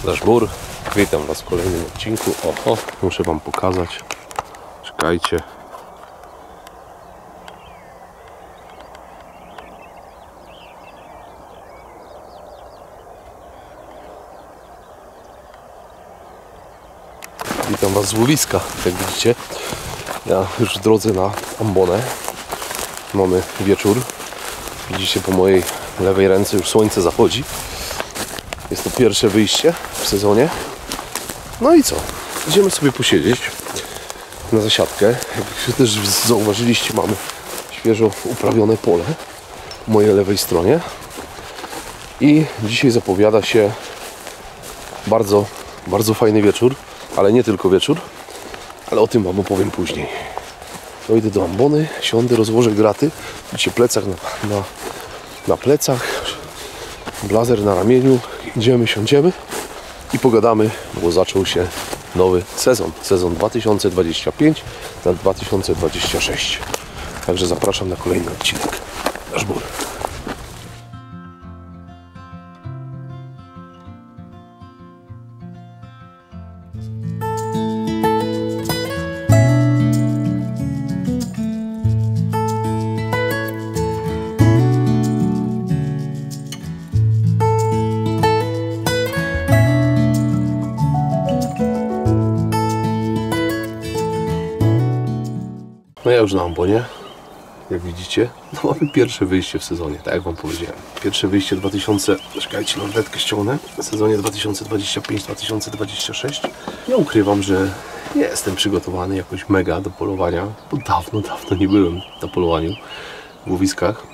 Żbur, witam Was w kolejnym odcinku. Oho, muszę Wam pokazać. Czekajcie. Witam Was z łowiska. Jak widzicie, ja już w drodze na Ambonę. Mamy wieczór. Widzicie, po mojej lewej ręce już słońce zachodzi. Jest to pierwsze wyjście w sezonie. No i co? Idziemy sobie posiedzieć na zasiadkę. Jak też zauważyliście, mamy świeżo uprawione pole po mojej lewej stronie. I dzisiaj zapowiada się bardzo, bardzo fajny wieczór. Ale nie tylko wieczór, ale o tym Wam opowiem później. Dojdę do Ambony, siądę, rozłożę graty. Widzicie, plecak na plecach, blazer na ramieniu. Idziemy, siądziemy i pogadamy, bo zaczął się nowy sezon. Sezon 2025 na 2026. Także zapraszam na kolejny odcinek. Żbur. No ja już na Ambonie, jak widzicie, no mamy pierwsze wyjście w sezonie, tak jak Wam powiedziałem. Pierwsze wyjście czekajcie, lornetkę ściągnę, w sezonie 2025-2026. Ja ukrywam, że nie jestem przygotowany jakoś mega do polowania, bo dawno nie byłem na polowaniu w łowiskach.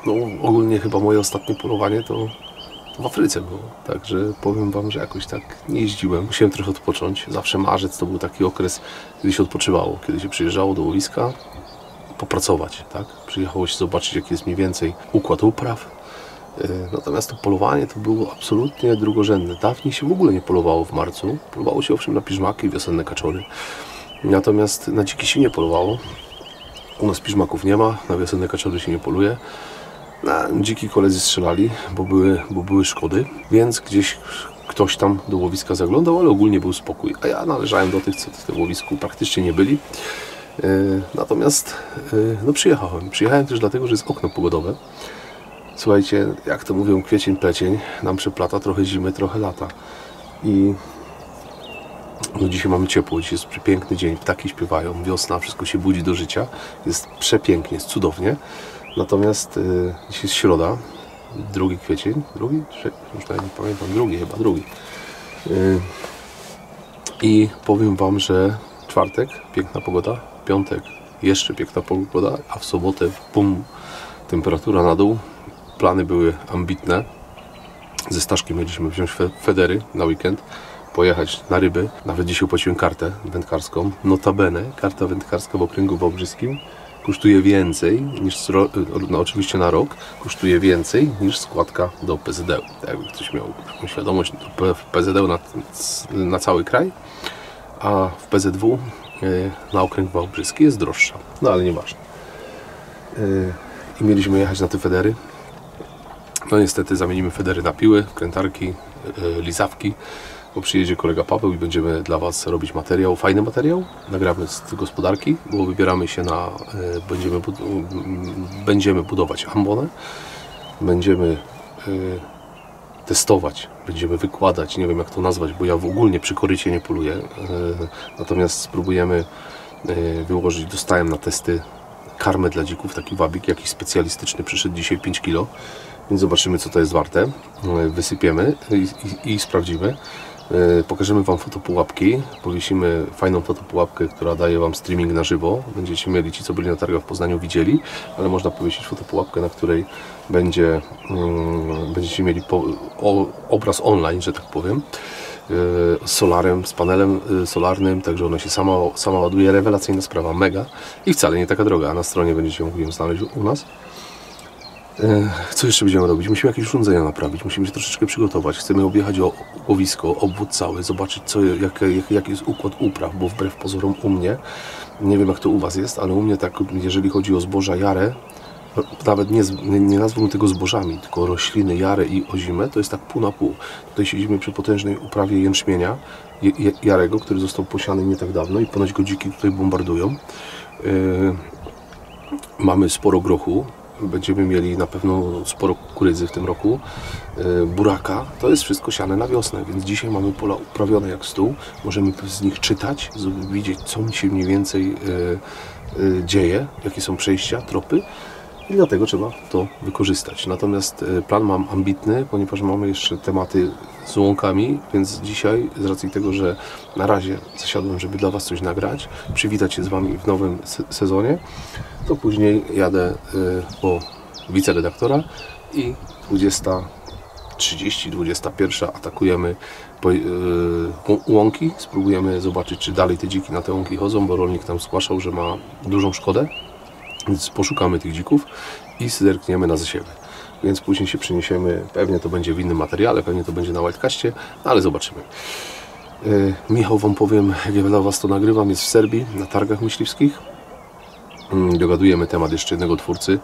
No ogólnie chyba moje ostatnie polowanie to w Afryce było, także powiem Wam, że jakoś tak nie jeździłem. Musiałem trochę odpocząć. Zawsze marzec to był taki okres, kiedy się odpoczywało, kiedy się przyjeżdżało do łowiska popracować, tak? Przyjechało się zobaczyć, jaki jest mniej więcej układ upraw. Natomiast to polowanie to było absolutnie drugorzędne. Dawniej się w ogóle nie polowało w marcu. Polowało się owszem na piżmaki i wiosenne kaczory. Natomiast na dziki się nie polowało. U nas piżmaków nie ma, na wiosenne kaczory się nie poluje. Na dziki koledzy strzelali, bo były szkody, więc gdzieś ktoś tam do łowiska zaglądał, ale ogólnie był spokój. A ja należałem do tych, co w tym łowisku praktycznie nie byli. Natomiast no przyjechałem też dlatego, że jest okno pogodowe. Słuchajcie, jak to mówią, kwiecień, plecień nam przeplata, trochę zimy, trochę lata. I no dzisiaj mamy ciepło, dzisiaj jest przepiękny dzień, ptaki śpiewają, wiosna, wszystko się budzi do życia. Jest przepięknie, jest cudownie. Natomiast dzisiaj jest środa, 2 kwiecień, już nawet nie pamiętam, drugi. I powiem Wam, że czwartek piękna pogoda, piątek jeszcze piękna pogoda, a w sobotę bum, temperatura na dół. Plany były ambitne. Ze Staszkiem mieliśmy wziąć federy na weekend, pojechać na ryby. Nawet dzisiaj opłaciłem kartę wędkarską. Notabene, karta wędkarska w okręgu wałbrzyskim kosztuje więcej niż, no oczywiście na rok, kosztuje więcej niż składka do PZD. Jakby ktoś miał świadomość, to w PZD na cały kraj, a w PZW na okręg wałbrzyski jest droższa. No ale nieważne. I mieliśmy jechać na te federy. No niestety zamienimy federy na piły, krętarki, lizawki, bo przyjedzie kolega Paweł i będziemy dla Was robić materiał, fajny materiał. Nagramy z gospodarki, bo wybieramy się na, będziemy budować Ambonę, będziemy testować, będziemy wykładać, nie wiem jak to nazwać, bo ja ogólnie przy korycie nie poluję, natomiast spróbujemy wyłożyć, dostałem na testy karmę dla dzików, taki wabik jakiś specjalistyczny, przyszedł dzisiaj 5 kg, więc zobaczymy co to jest warte, wysypiemy i sprawdzimy. Pokażemy Wam fotopułapki, powiesimy fajną fotopułapkę, która daje Wam streaming na żywo. Będziecie mieli, ci co byli na targach w Poznaniu widzieli, ale można powiesić fotopułapkę, na której będziecie mieli obraz online, że tak powiem, z solarem, z panelem solarnym, także ona się sama ładuje, rewelacyjna sprawa, mega i wcale nie taka droga, a na stronie będziecie ją mówiłem znaleźć u nas. Co jeszcze będziemy robić? Musimy jakieś urządzenia naprawić, musimy się troszeczkę przygotować. Chcemy objechać łowisko, obwód cały, zobaczyć jaki jest układ upraw, bo wbrew pozorom u mnie, nie wiem jak to u Was jest, ale u mnie tak, jeżeli chodzi o zboża jarę, nawet nie nazwę tego zbożami, tylko rośliny, jarę i ozimę, to jest tak pół na pół. Tutaj siedzimy przy potężnej uprawie jęczmienia jarego, który został posiany nie tak dawno i ponoć go dziki tutaj bombardują. Mamy sporo grochu, będziemy mieli na pewno sporo kukurydzy w tym roku, buraka, to jest wszystko siane na wiosnę, więc dzisiaj mamy pola uprawione jak stół, możemy z nich czytać, widzieć co mi się mniej więcej dzieje, jakie są przejścia, tropy i dlatego trzeba to wykorzystać. Natomiast plan mam ambitny, ponieważ mamy jeszcze tematy z łąkami, więc dzisiaj z racji tego, że na razie zasiadłem, żeby dla Was coś nagrać, przywitać się z Wami w nowym sezonie, to później jadę po wiceredaktora i 20:30, 21 atakujemy łąki, spróbujemy zobaczyć, czy dalej te dziki na te łąki chodzą, bo rolnik tam zgłaszał, że ma dużą szkodę, więc poszukamy tych dzików i zerkniemy na zasiewy. Więc później się przeniesiemy, pewnie to będzie w innym materiale, pewnie to będzie na Wildcaście, ale zobaczymy. Michał Wam powiem, jak ja dla Was to nagrywam, jest w Serbii, na targach myśliwskich. Dogadujemy temat jeszcze jednego twórcy,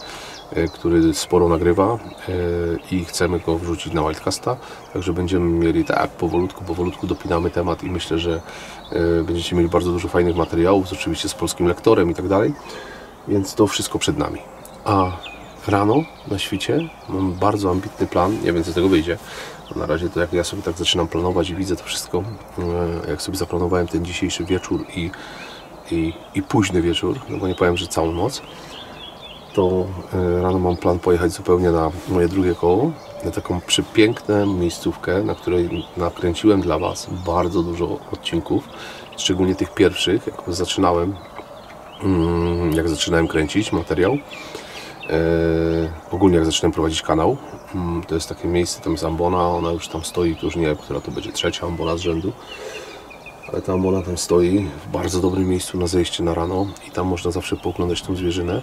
który sporo nagrywa i chcemy go wrzucić na Wildcasta, także będziemy mieli tak powolutku dopinamy temat i myślę, że będziecie mieli bardzo dużo fajnych materiałów, oczywiście z polskim lektorem i tak dalej, więc to wszystko przed nami. A rano na świcie mam bardzo ambitny plan, nie wiem co z tego wyjdzie. Na razie to jak ja sobie tak zaczynam planować i widzę to wszystko, jak sobie zaplanowałem ten dzisiejszy wieczór i późny wieczór, no bo nie powiem, że całą noc, to rano mam plan pojechać zupełnie na moje drugie koło, na taką przepiękną miejscówkę, na której nakręciłem dla Was bardzo dużo odcinków, szczególnie tych pierwszych, jak zaczynałem kręcić materiał. Ogólnie jak zaczynałem prowadzić kanał, to jest takie miejsce, tam jest ambona, ona już tam stoi, to już nie wiem, która to będzie trzecia ambona z rzędu, ale ta ambona tam stoi w bardzo dobrym miejscu na zejście na rano i tam można zawsze pooglądać tą zwierzynę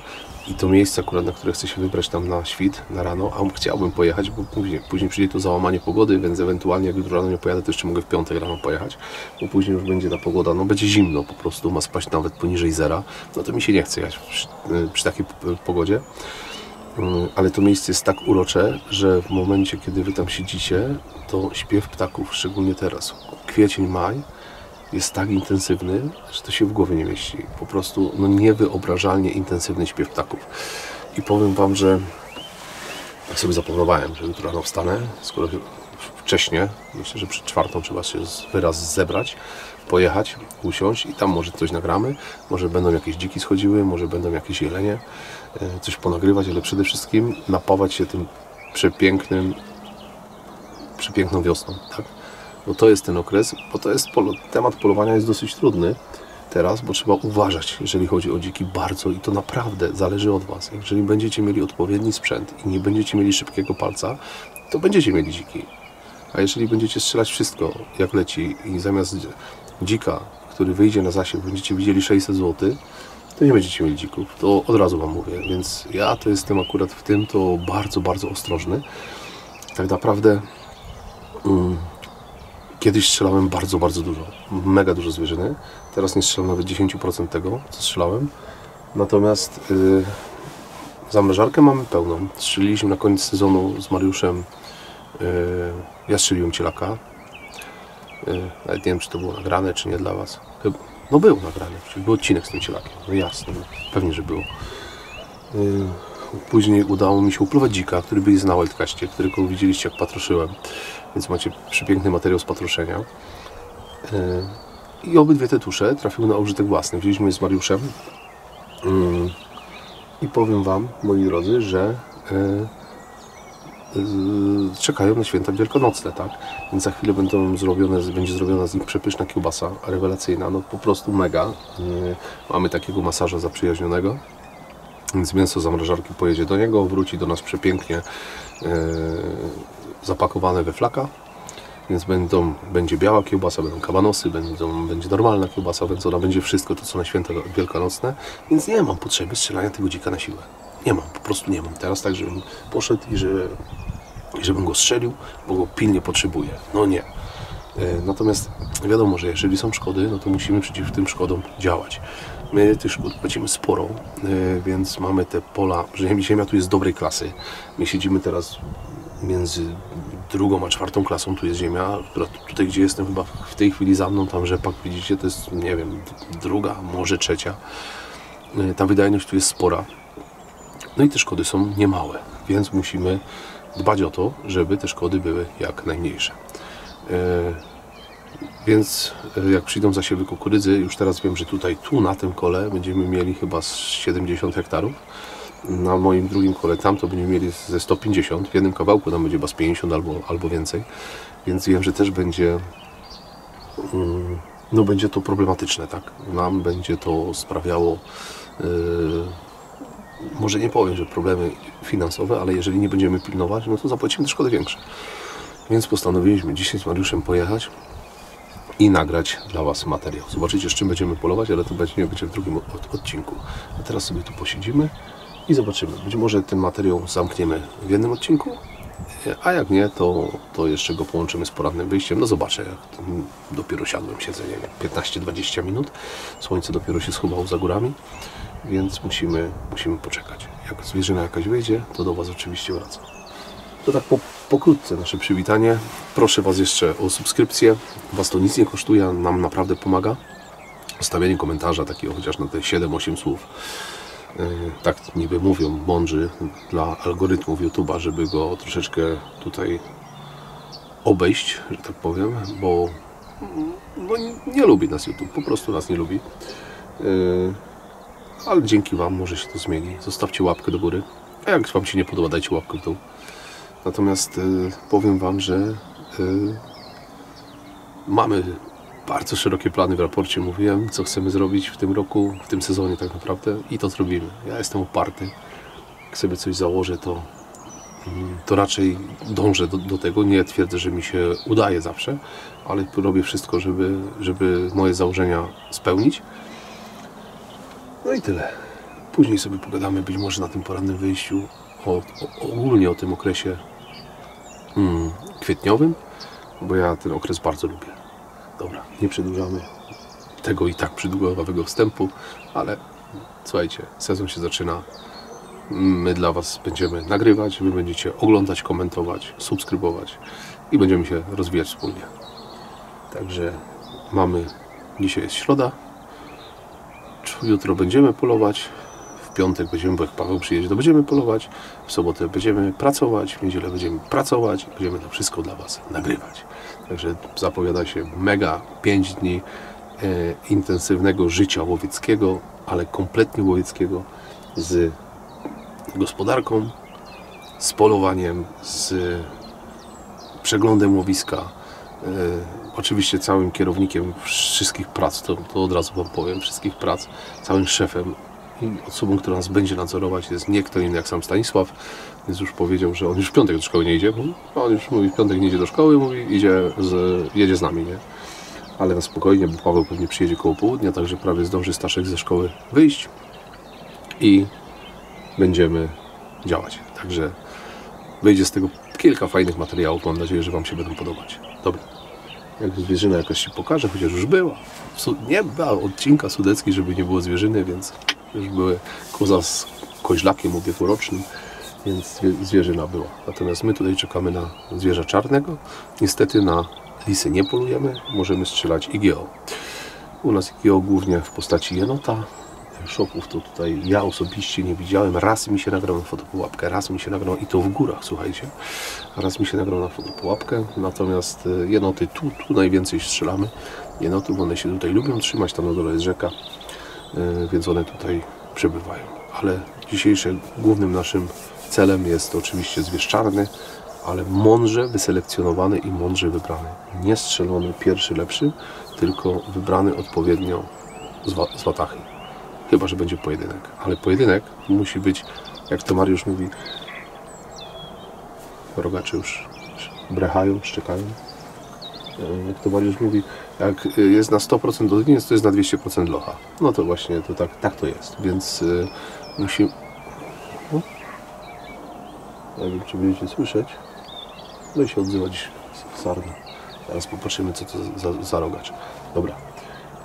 i to miejsce akurat, na które chcę się wybrać tam na świt, na rano, a chciałbym pojechać, bo później przyjdzie to załamanie pogody, więc ewentualnie jak jutro rano nie pojadę, to jeszcze mogę w piątek rano pojechać, bo później już będzie ta pogoda, no będzie zimno po prostu, ma spaść nawet poniżej zera, no to mi się nie chce jechać przy takiej pogodzie. Ale to miejsce jest tak urocze, że w momencie, kiedy Wy tam siedzicie, to śpiew ptaków, szczególnie teraz, kwiecień, maj, jest tak intensywny, że to się w głowie nie mieści. Po prostu no, niewyobrażalnie intensywny śpiew ptaków. I powiem Wam, że sobie zaplanowałem, że jutro rano wstanę, skoro wcześnie, myślę, że przed 4 trzeba się wyraz zebrać, pojechać, usiąść i tam może coś nagramy, może będą jakieś dziki schodziły, może będą jakieś jelenie, coś ponagrywać, ale przede wszystkim napawać się tym przepiękną wiosną, tak? Bo to jest ten okres, bo to jest temat polowania jest dosyć trudny teraz, bo trzeba uważać, jeżeli chodzi o dziki bardzo i to naprawdę zależy od Was. Jeżeli będziecie mieli odpowiedni sprzęt i nie będziecie mieli szybkiego palca, to będziecie mieli dziki. A jeżeli będziecie strzelać wszystko jak leci i zamiast dzika, który wyjdzie na zasiew, będziecie widzieli 600 zł, to nie będziecie mieli dzików. To od razu Wam mówię. Więc ja to jestem akurat w tym to bardzo ostrożny. Tak naprawdę kiedyś strzelałem bardzo dużo. Mega dużo zwierzyny. Teraz nie strzelam nawet 10% tego, co strzelałem. Natomiast zamrażarkę mamy pełną. Strzeliliśmy na koniec sezonu z Mariuszem. Ja strzeliłem cielaka. Nawet nie wiem, czy to było nagrane, czy nie dla Was. No było nagrane, czyli był odcinek z tym cielakiem. No jasne, no, pewnie, że było. Później udało mi się upluwać dzika, który był na Wildcaście, którego widzieliście jak patroszyłem. Więc macie przepiękny materiał z patroszenia. I obydwie te tusze trafiły na użytek własny. Wzięliśmy je z Mariuszem. I powiem Wam, moi drodzy, że czekają na święta wielkanocne, tak? Więc za chwilę będzie zrobiona z nich przepyszna kiełbasa, rewelacyjna, no po prostu mega. Mamy takiego masaża zaprzyjaźnionego, więc mięso zamrażarki pojedzie do niego, wróci do nas przepięknie zapakowane we flaka, więc będzie biała kiełbasa, będą kabanosy, będzie normalna kiełbasa, więc ona będzie wszystko to, co na święta wielkanocne, więc nie mam potrzeby strzelania tego dzika na siłę. Nie mam, po prostu nie mam. Teraz tak, żebym poszedł i żebym go strzelił, bo go pilnie potrzebuję. No nie. Natomiast wiadomo, że jeżeli są szkody, no to musimy przeciw tym szkodom działać. My tych szkód płacimy sporo, więc mamy te pola, ziemia tu jest dobrej klasy. My siedzimy teraz między 2. a 4. klasą, tu jest ziemia, która tutaj, gdzie jestem chyba w tej chwili za mną, tam rzepak, widzicie, to jest, nie wiem, 2., może 3. Ta wydajność tu jest spora. No i te szkody są niemałe, więc musimy dbać o to, żeby te szkody były jak najmniejsze. Więc jak przyjdą zasiewy kukurydzy, już teraz wiem, że tu na tym kole będziemy mieli chyba 70 hektarów. Na moim drugim kole tam to będziemy mieli ze 150, w jednym kawałku tam będzie chyba z 50 albo więcej. Więc wiem, że też będzie, no będzie to problematyczne, tak? Nam będzie to sprawiało, może nie powiem, że problemy finansowe, ale jeżeli nie będziemy pilnować, no to zapłacimy te szkody większe. Więc postanowiliśmy dzisiaj z Mariuszem pojechać i nagrać dla Was materiał. Zobaczycie, z czym będziemy polować, ale to będzie w drugim odcinku. A teraz sobie tu posiedzimy i zobaczymy. Być może ten materiał zamkniemy w jednym odcinku, a jak nie, to jeszcze go połączymy z porannym wyjściem. No zobaczę, jak dopiero siadłem, siedzę, nie wiem, 15-20 minut. Słońce dopiero się schowało za górami, więc musimy poczekać. Jak zwierzyna jakaś wyjdzie, to do Was oczywiście wracam. To tak pokrótce nasze przywitanie. Proszę Was jeszcze o subskrypcję. Was to nic nie kosztuje, nam naprawdę pomaga. Stawianie komentarza takiego chociaż na te 7-8 słów. Tak niby mówią mądrzy dla algorytmów YouTube'a, żeby go troszeczkę tutaj obejść, że tak powiem, bo no, nie lubi nas YouTube, po prostu nas nie lubi. Ale dzięki Wam może się to zmieni. Zostawcie łapkę do góry, a jak Wam się nie podoba, dajcie łapkę w dół. Natomiast powiem Wam, że mamy bardzo szerokie plany w raporcie. Mówiłem, co chcemy zrobić w tym roku, w tym sezonie tak naprawdę i to zrobimy. Ja jestem uparty. Jak sobie coś założę, to raczej dążę do tego. Nie twierdzę, że mi się udaje zawsze, ale robię wszystko, żeby moje założenia spełnić. No i tyle. Później sobie pogadamy być może na tym porannym wyjściu ogólnie o tym okresie kwietniowym, bo ja ten okres bardzo lubię. Dobra, nie przedłużamy tego i tak przydługawego wstępu, ale słuchajcie, sezon się zaczyna. My dla Was będziemy nagrywać, Wy będziecie oglądać, komentować, subskrybować i będziemy się rozwijać wspólnie. Także dzisiaj jest środa, jutro będziemy polować, w piątek będziemy, bo jak Paweł przyjedzie, to będziemy polować, w sobotę będziemy pracować, w niedzielę będziemy pracować i będziemy to wszystko dla Was nagrywać. Także zapowiada się mega 5 dni intensywnego życia łowieckiego, ale kompletnie łowieckiego, z gospodarką, z polowaniem, z przeglądem łowiska, oczywiście całym kierownikiem wszystkich prac, to od razu Wam powiem, wszystkich prac, całym szefem i osobą, która nas będzie nadzorować, jest nie kto inny jak sam Stanisław, więc już powiedział, że on już w piątek do szkoły nie idzie, bo on już mówi, w piątek nie idzie do szkoły, mówi, jedzie z nami, nie? Ale na spokojnie, bo Paweł pewnie przyjedzie koło południa, także prawie zdąży Staszek ze szkoły wyjść i będziemy działać. Także wyjdzie z tego kilka fajnych materiałów, mam nadzieję, że Wam się będą podobać. Dobra, jak zwierzyna jakaś się pokaże, chociaż już była. Nie była odcinka sudeckiej, żeby nie było zwierzyny, więc już były koza z koźlakiem ubiegłorocznym, więc zwierzyna była. Natomiast my tutaj czekamy na zwierza czarnego. Niestety na lisy nie polujemy, możemy strzelać IGO. U nas IGO głównie w postaci jenota. Szopów to tutaj ja osobiście nie widziałem. Raz mi się nagrał na fotopułapkę, raz mi się nagrał i to w górach, słuchajcie. Raz mi się nagrał na fotopułapkę, natomiast jenoty tu najwięcej strzelamy. Jenoty, one się tutaj lubią trzymać, tam na dole jest rzeka, więc one tutaj przebywają. Ale dzisiejszym głównym naszym celem jest oczywiście zwierz czarny, ale mądrze wyselekcjonowany i mądrze wybrany. Nie strzelony pierwszy lepszy, tylko wybrany odpowiednio z watachy. Chyba że będzie pojedynek, ale pojedynek musi być, jak to Mariusz mówi, rogacze już brechają, szczekają. Jak to Mariusz mówi, jak jest na 100% dotyniec, to jest na 200% locha. No to właśnie to tak to jest, więc musimy... Nie wiem, czy będziecie słyszeć. No i się odzywa dziś sarna. Teraz popatrzymy, co to za rogacz. Dobra,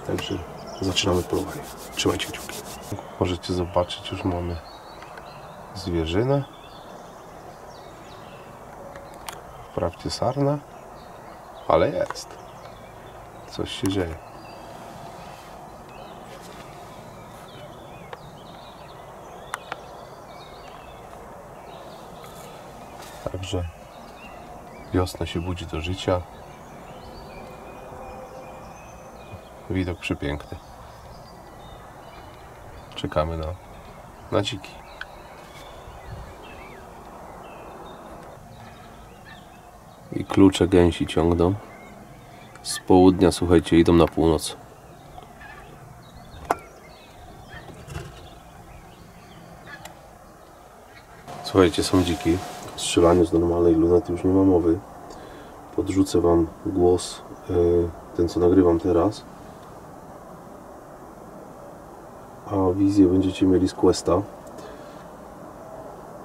także zaczynamy polowanie. Trzymajcie kciuki. Możecie zobaczyć, już mamy zwierzynę. Wprawdzie sarna, ale jest. Coś się dzieje. Także wiosna się budzi do życia. Widok przepiękny. Czekamy na dziki. I klucze gęsi ciągną. Z południa, słuchajcie, idą na północ. Słuchajcie, są dziki. W strzelaniu z normalnej lunety już nie ma mowy. Podrzucę wam głos, ten co nagrywam teraz. A wizję będziecie mieli z Questa.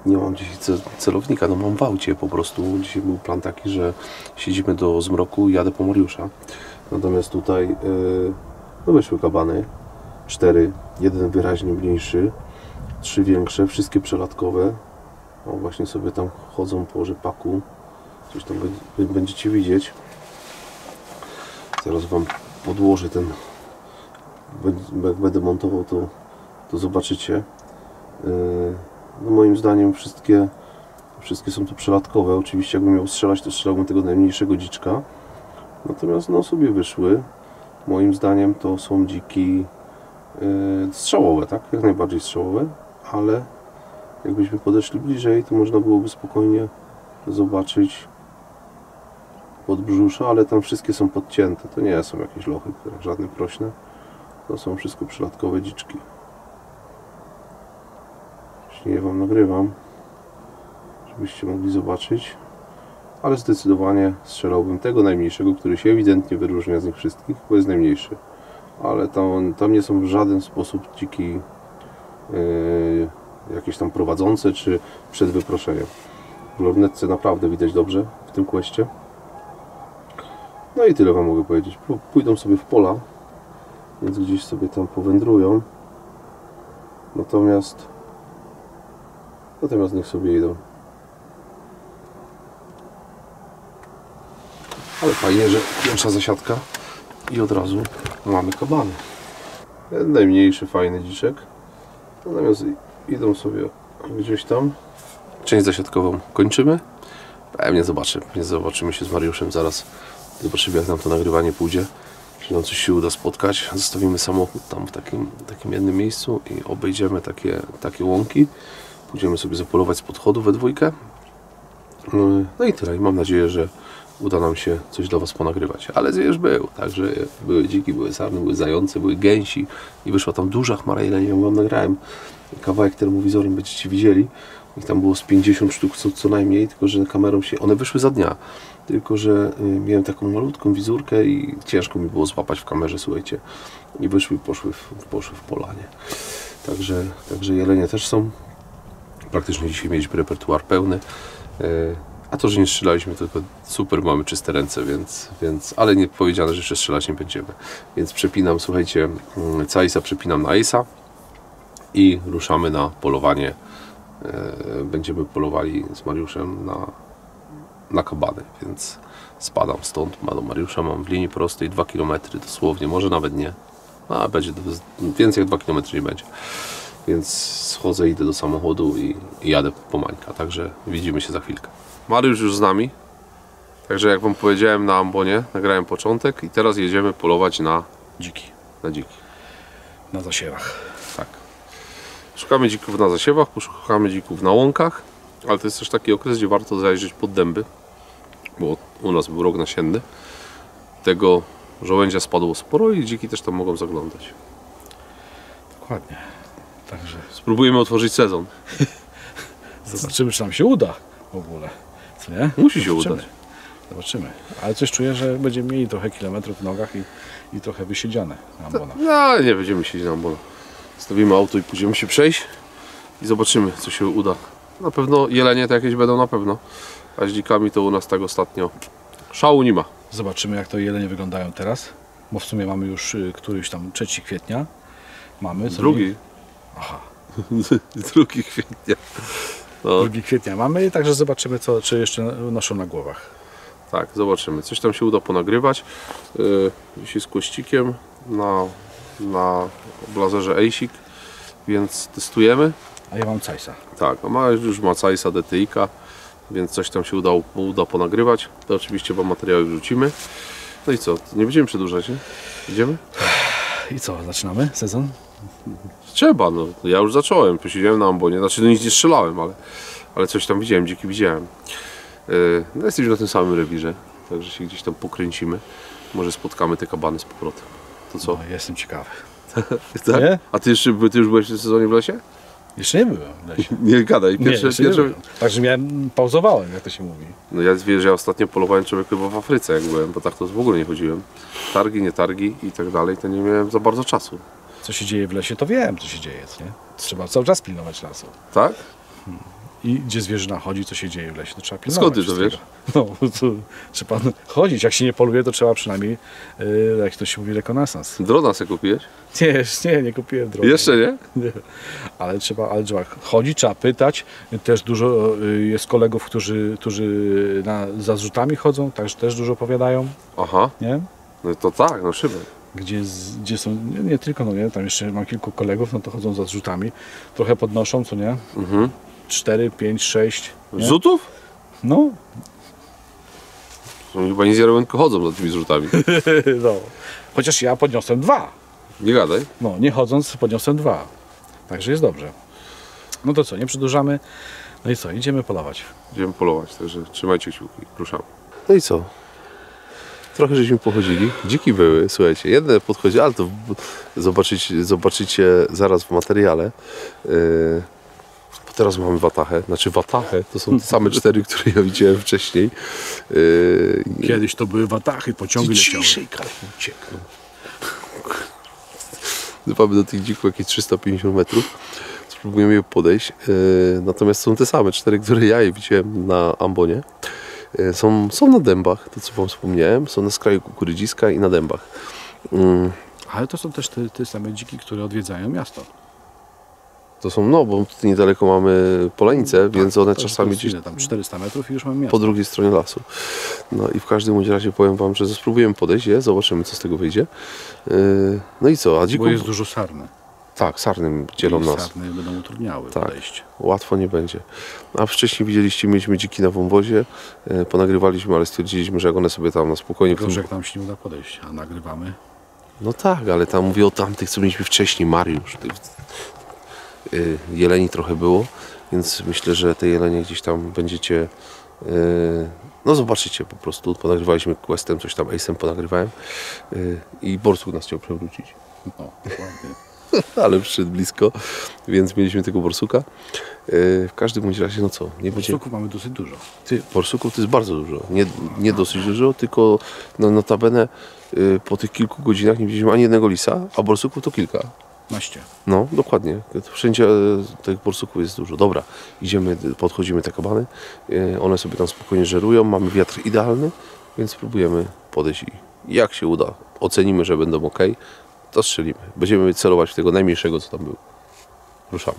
Nie mam dzisiaj celownika, no mam w aucie po prostu. Dzisiaj był plan taki, że siedzimy do zmroku i jadę po Mariusza. Natomiast tutaj no wyszły kabany. 4, jeden wyraźnie mniejszy, 3 większe, wszystkie przelatkowe. O, właśnie sobie tam chodzą po rzepaku. Coś tam będziecie widzieć. Zaraz wam podłożę ten. Jak będę montował, to zobaczycie. No moim zdaniem wszystkie są tu przelatkowe. Oczywiście jakbym miał strzelać, to strzelałbym tego najmniejszego dziczka. Natomiast no sobie wyszły. Moim zdaniem to są dziki strzałowe, tak? Jak najbardziej strzałowe, ale jakbyśmy podeszli bliżej, to można byłoby spokojnie zobaczyć podbrzusza, ale tam wszystkie są podcięte. To nie są jakieś lochy, żadne prośne. To są wszystko przelatkowe dziczki. Je wam nagrywam, żebyście mogli zobaczyć, ale zdecydowanie strzelałbym tego najmniejszego, który się ewidentnie wyróżnia z nich wszystkich, bo jest najmniejszy, ale tam nie są w żaden sposób dziki jakieś tam prowadzące czy przed wyproszeniem. W lornetce naprawdę widać dobrze w tym Questie. No i tyle wam mogę powiedzieć. Pójdą sobie w pola, więc gdzieś sobie tam powędrują, natomiast niech sobie idą. Ale fajnie, że pierwsza zasiadka i od razu mamy kabany. Najmniejszy, fajny dziczek. Natomiast idą sobie gdzieś tam. Część zasiadkową kończymy. Pewnie zobaczymy się z Mariuszem zaraz. Zobaczymy, jak nam to nagrywanie pójdzie. Czy nam coś się uda spotkać. Zostawimy samochód tam w takim jednym miejscu i obejdziemy takie łąki. Pójdziemy sobie zapolować z podchodu we dwójkę. No i tyle. I mam nadzieję, że uda nam się coś dla was ponagrywać. Ale zwierz był. Także były dziki, były sarny, były zające, były gęsi. I wyszła tam duża chmara jeleni. Ja wam nagrałem kawałek termowizorem, będziecie widzieli. Ich tam było z 50 sztuk co najmniej. Tylko że kamerą się... One wyszły za dnia. Tylko że miałem taką malutką wizurkę i ciężko mi było złapać w kamerze, słuchajcie. I wyszły i poszły w polanie. Także jelenie też są. Praktycznie dzisiaj mieliśmy repertuar pełny, a to, że nie strzelaliśmy, tylko super, mamy czyste ręce, więc ale nie powiedziane, że jeszcze strzelać nie będziemy. Więc przepinam, słuchajcie, Caisa przepinam na Ace'a i ruszamy na polowanie. Będziemy polowali z Mariuszem na kabany, więc spadam stąd, do Mariusza mam w linii prostej 2 km dosłownie, może nawet nie, a będzie więcej jak 2 km nie będzie. Więc schodzę, idę do samochodu i jadę po Mańka. Także widzimy się za chwilkę. Mariusz już z nami. Także jak wam powiedziałem na ambonie, nagrałem początek i teraz jedziemy polować na dziki. Na zasiewach. Tak. Szukamy dzików na zasiewach, szukamy dzików na łąkach, ale to jest też taki okres, gdzie warto zajrzeć pod dęby, bo u nas był rok nasienny. Tego żołędzia spadło sporo i dziki też tam mogą zaglądać. Dokładnie. Także spróbujemy otworzyć sezon. Zobaczymy, czy nam się uda w ogóle. Co nie? Musi się udać. Zobaczymy. Ale coś czuję, że będziemy mieli trochę kilometrów w nogach i trochę wysiedziane na ambonach. No, nie będziemy siedzieć na ambonach. Stawimy auto i pójdziemy się przejść i zobaczymy, co się uda. Na pewno jelenie to jakieś będą na pewno. A z dzikami to u nas tak ostatnio szału nie ma. Zobaczymy, jak to jelenie wyglądają teraz. bo w sumie mamy już któryś tam 3 kwietnia. Mamy. Co Drugi. Aha. 2 kwietnia. No, 2 kwietnia mamy, także zobaczymy, czy jeszcze noszą na głowach. tak, zobaczymy. Coś tam się uda ponagrywać. Dzisiaj z kościkiem na blazerze ASIC, więc testujemy. A ja mam Cajsa. Tak, a już ma Cajsa DTI-ka, więc coś tam się uda ponagrywać. To oczywiście wam materiały wrzucimy. No i co? Nie będziemy przedłużać, nie? Idziemy? I co, zaczynamy sezon? Trzeba, no. Ja już zacząłem, posiedziałem na ambonie. Znaczy, no nic nie strzelałem, ale coś tam widziałem, dziki widziałem. No jesteśmy na tym samym rewirze, także się gdzieś tam pokręcimy. Może spotkamy te kabany z powrotem. To co? No, jestem ciekawy. Tak? Nie? A ty już byłeś w tym sezonie w lesie? Jeszcze nie byłem w lesie. Nie gadaj. Jeszcze nie byłem. Także pauzowałem, jak to się mówi. No ja wiem, że ja ostatnio polowałem człowiek chyba w Afryce, jak byłem, bo tak to w ogóle nie chodziłem. Targi, nie targi i tak dalej, to nie miałem za bardzo czasu. Co się dzieje w lesie, to wiem, co się dzieje, nie? Trzeba cały czas pilnować lasu. Tak? I gdzie zwierzyna chodzi, co się dzieje w lesie, to trzeba pilnować. Skąd ty to wiesz? No, to trzeba chodzić. Jak się nie poluje, to trzeba przynajmniej, jak to się mówi, rekonesans. Drona sobie kupiłeś? Nie kupiłem drony. Jeszcze nie? Nie. Ale trzeba chodzić, trzeba pytać. Też dużo jest kolegów, którzy za zrzutami chodzą, także też dużo opowiadają, Aha, nie? no to tak, no szybę. Gdzie są, nie tylko, no nie, tam jeszcze mam kilku kolegów, no to chodzą za zrzutami, trochę podnoszą, co nie? 4, 5, 6. Nie? Zrzutów? No, Oni chyba nie zjarają, tylko chodzą za tymi zrzutami. no. Chociaż ja podniosłem 2. Nie gadaj. No, nie chodząc, podniosłem 2. Także jest dobrze. No to co, nie przedłużamy. No i co, idziemy polować. Idziemy polować, także trzymajcie kciuki, ruszamy. No i co? Trochę żeśmy pochodzili. Dziki były, słuchajcie. Jedne podchodzi, ale to zobaczycie zaraz w materiale. Bo teraz mamy watachę. Znaczy watachę to są te same 4, które ja widziałem wcześniej. Kiedyś to były watachy, pociągi leciały. Ciszej, Karol, uciekł. Mamy do tych dzików jakieś 350 metrów. Spróbujemy je podejść. Natomiast są te same 4, które ja je widziałem na ambonie. Są na dębach, to co wam wspomniałem. Są na skraju kukurydziska i na dębach. Ale to są też te same dziki, które odwiedzają miasto. To są, no bo tutaj niedaleko mamy Polenicę, więc one To czasami jest gdzieś ile tam 400 metrów i już mamy miasto. po drugiej stronie lasu. No i w każdym bądź razie powiem wam, że spróbujemy podejść je, zobaczymy co z tego wyjdzie. No i co? A dzików... Bo jest dużo sarny. Tak, sarnym dzielą I nas. sarny będą utrudniały Tak. podejście. Łatwo nie będzie. A wcześniej widzieliście, mieliśmy dziki na wąwozie, ponagrywaliśmy, ale stwierdziliśmy, że jak one sobie tam na spokojnie... Gorzej jak nam się nie uda podejść, a nagrywamy. No tak, ale tam mówię o tamtych, co mieliśmy wcześniej, Mariusz. Jeleni trochę było, więc myślę, że te jelenie gdzieś tam będziecie... No zobaczycie po prostu. Ponagrywaliśmy Questem, coś tam Ace'em ponagrywałem i borsuk nas chciał przewrócić. No, dokładnie. Ale przyszedł blisko, więc mieliśmy tego borsuka. W każdym bądź razie, no co, nie będzie... Borsuków mamy dosyć dużo. Borsuków to jest bardzo dużo. Nie dosyć dużo, tylko no, notabene po tych kilku godzinach nie widzieliśmy ani jednego lisa, a borsuków to kilka. Naście. No, dokładnie. Wszędzie tych borsuków jest dużo. Dobra, idziemy, podchodzimy te kabany. One sobie tam spokojnie żerują. Mamy wiatr idealny, więc spróbujemy podejść i jak się uda, ocenimy, że będą ok, to strzelimy. Będziemy celować w tego najmniejszego, co tam było. Ruszamy.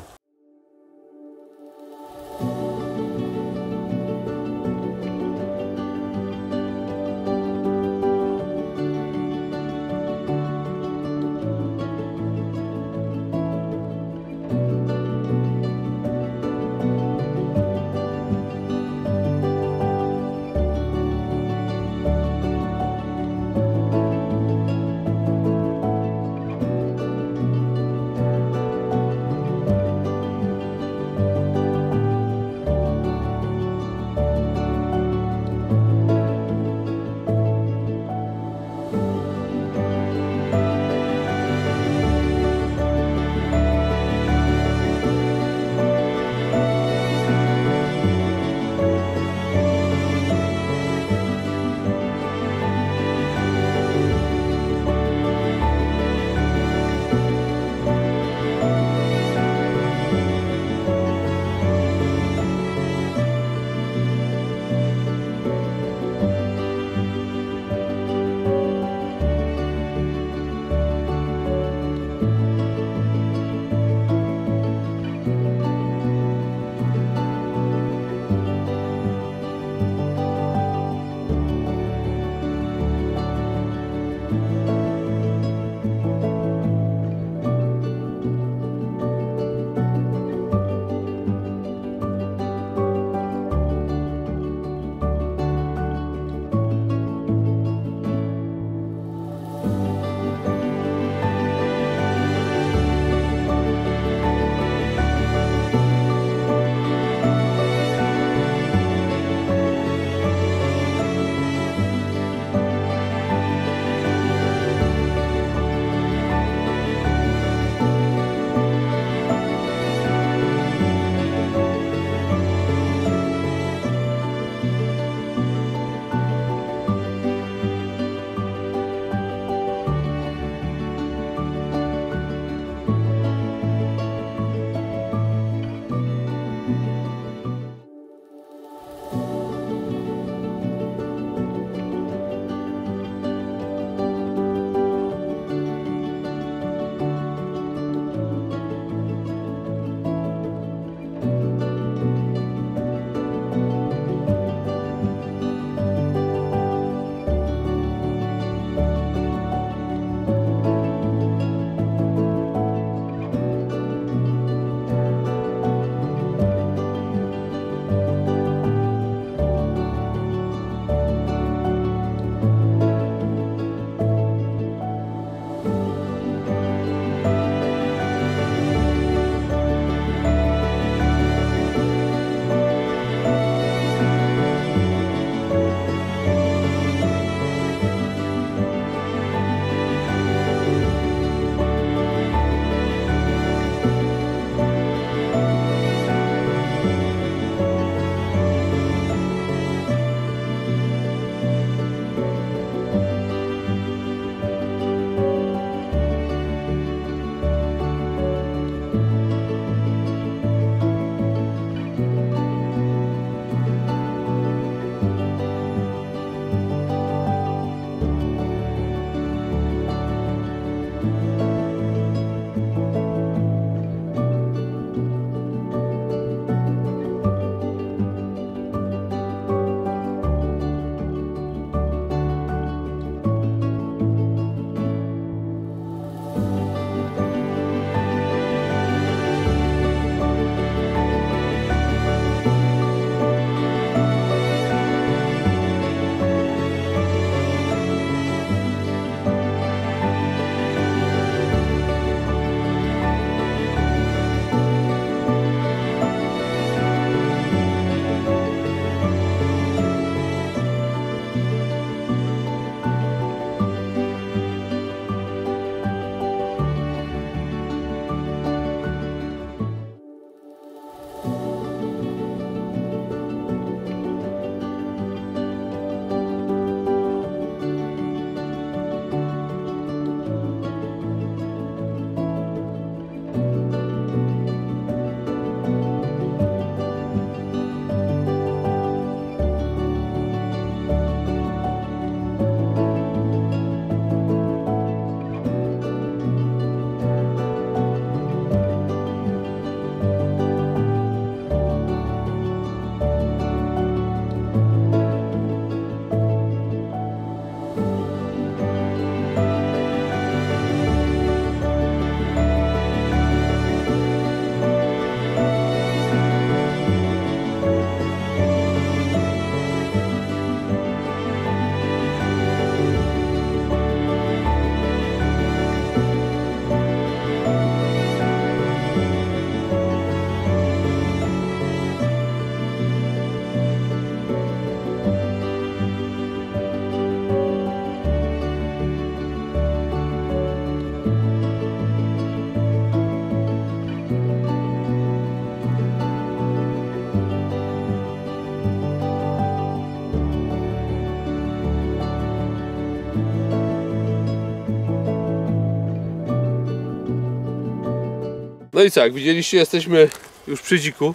No i co, jak widzieliście, jesteśmy już przy dziku.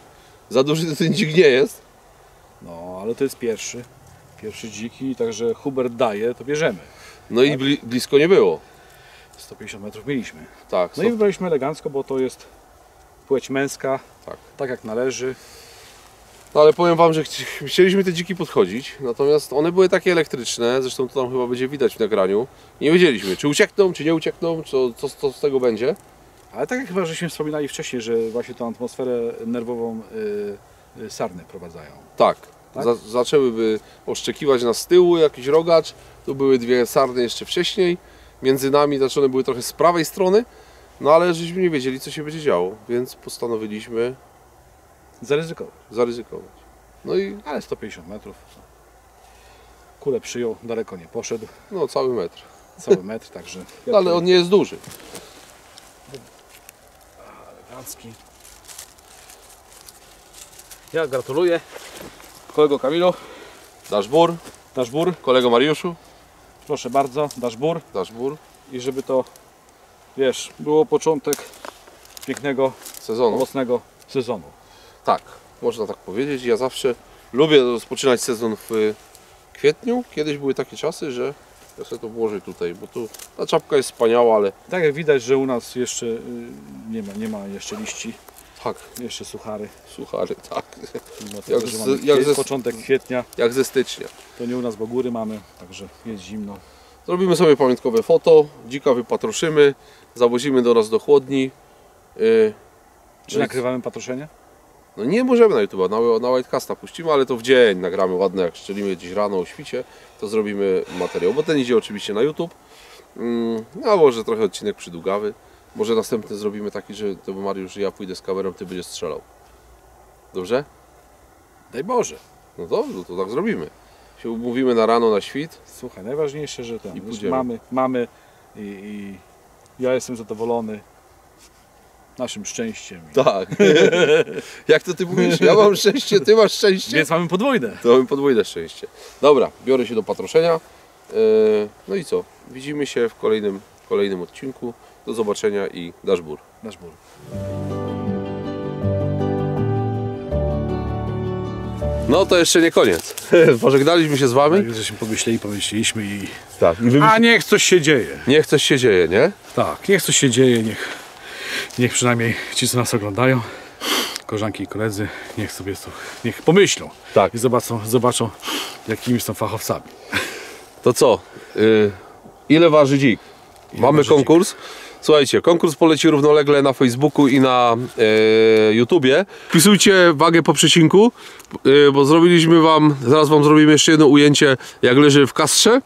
Za duży to ten dzik nie jest. No, ale to jest pierwszy dziki, także Hubert daje, to bierzemy. No i blisko nie było. 150 metrów mieliśmy. Tak, No i wybraliśmy elegancko, bo to jest płeć męska, tak jak należy. No ale powiem wam, że chcieliśmy te dziki podchodzić, natomiast one były takie elektryczne, zresztą to tam chyba będzie widać w nagraniu. Nie wiedzieliśmy, czy uciekną, czy nie uciekną, co z tego będzie. Ale tak jak chyba żeśmy wspominali wcześniej, że właśnie tą atmosferę nerwową sarny prowadzają. Tak, Tak? Zaczęłyby oszczekiwać nas z tyłu jakiś rogacz, tu były dwie sarny jeszcze wcześniej, między nami, znaczy one były trochę z prawej strony, no ale żeśmy nie wiedzieli, co się będzie działo, więc postanowiliśmy zaryzykować. No i Ale 150 metrów. Kulę przyjął, daleko nie poszedł. no cały metr, Cały metr, także... no, ale on nie jest duży. Elegancki. Ja gratuluję. Kolego Kamilu. Dasz bór, Dasz bór. kolego Mariuszu, Proszę bardzo, dasz bór. dasz bór I żeby to, wiesz, było początek pięknego, sezonu. owocnego sezonu. Tak, można tak powiedzieć. Ja zawsze lubię rozpoczynać sezon w kwietniu. Kiedyś były takie czasy, że ja sobie to włożę tutaj, bo tu ta czapka jest wspaniała, ale Tak jak widać, że u nas jeszcze nie ma jeszcze liści, tak, jeszcze suchary. suchary, tak, Mimo Jak tego, że z- mamy jak ze- początek kwietnia, jak ze stycznia. to nie u nas, bo góry mamy, także jest zimno. Zrobimy sobie pamiątkowe foto, dzika wypatroszymy, zawozimy do nas do chłodni. Czy No i- nakrywamy patroszenie? No nie możemy na YouTube'a, na Whitecasta puścimy, ale to w dzień nagramy ładne, jak szczelimy gdzieś rano o świcie, to zrobimy materiał, bo ten idzie oczywiście na YouTube. A może trochę odcinek przydługawy. Może następny zrobimy taki, że to Mariusz, ja pójdę z kamerą, ty będziesz strzelał. Dobrze? Daj Boże. No dobrze, no to tak zrobimy. Się umówimy na rano, na świt. Słuchaj, najważniejsze, że I pójdziemy. mamy i ja jestem zadowolony naszym szczęściem. Tak. Jak to ty mówisz? Ja mam szczęście, ty masz szczęście. Więc mamy podwójne. To mamy podwójne szczęście. Dobra, biorę się do patroszenia. No i co? Widzimy się w kolejnym odcinku. Do zobaczenia i dasz bór. Nasz bór. No to jeszcze nie koniec. Pożegnaliśmy się z wami. Tak, żeśmy pomyśleliśmy i... Tak. A niech coś się dzieje. Niech coś się dzieje, nie? Tak, niech coś się dzieje, niech przynajmniej ci, co nas oglądają, koleżanki i koledzy, niech pomyślą Tak. i zobaczą jakimi są fachowcami. To co? Ile waży dzik? Mamy waży konkurs. Słuchajcie, konkurs poleci równolegle na Facebooku i na YouTubie. Wpisujcie wagę po przecinku, bo zrobiliśmy wam, zaraz wam zrobimy jeszcze jedno ujęcie, jak leży w kastrze.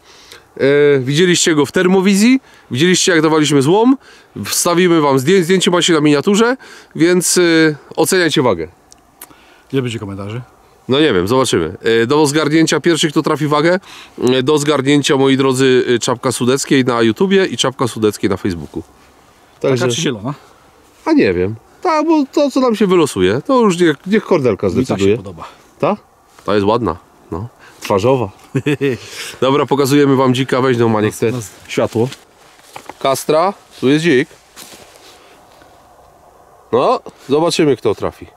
Widzieliście go w termowizji, widzieliście jak dawaliśmy złom, wstawimy wam zdjęcie macie na miniaturze, więc oceniajcie wagę. Ile będzie komentarzy? No nie wiem, zobaczymy. Do zgarnięcia pierwszy, kto trafi wagę, do zgarnięcia, moi drodzy, czapka Sudeckiej na YouTubie i czapka Sudeckiej na Facebooku. Taka czy zielona? A nie wiem. Tak, bo to co nam się wylosuje, to już niech kordelka Mi ta się zdecyduje. podoba. Ta? Ta jest ładna. No. Twarzowa. Dobra, pokazujemy wam dzika, weź no Maniek te światło. Kastra, tu jest dzik. No, zobaczymy kto trafi.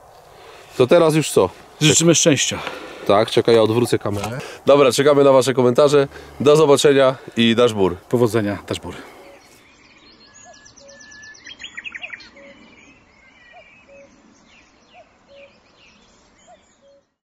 To teraz już co? Życzymy szczęścia. Tak, czekaj, ja odwrócę kamerę. Dobra, czekamy na wasze komentarze. Do zobaczenia i dasz bór. Powodzenia, dasz bór.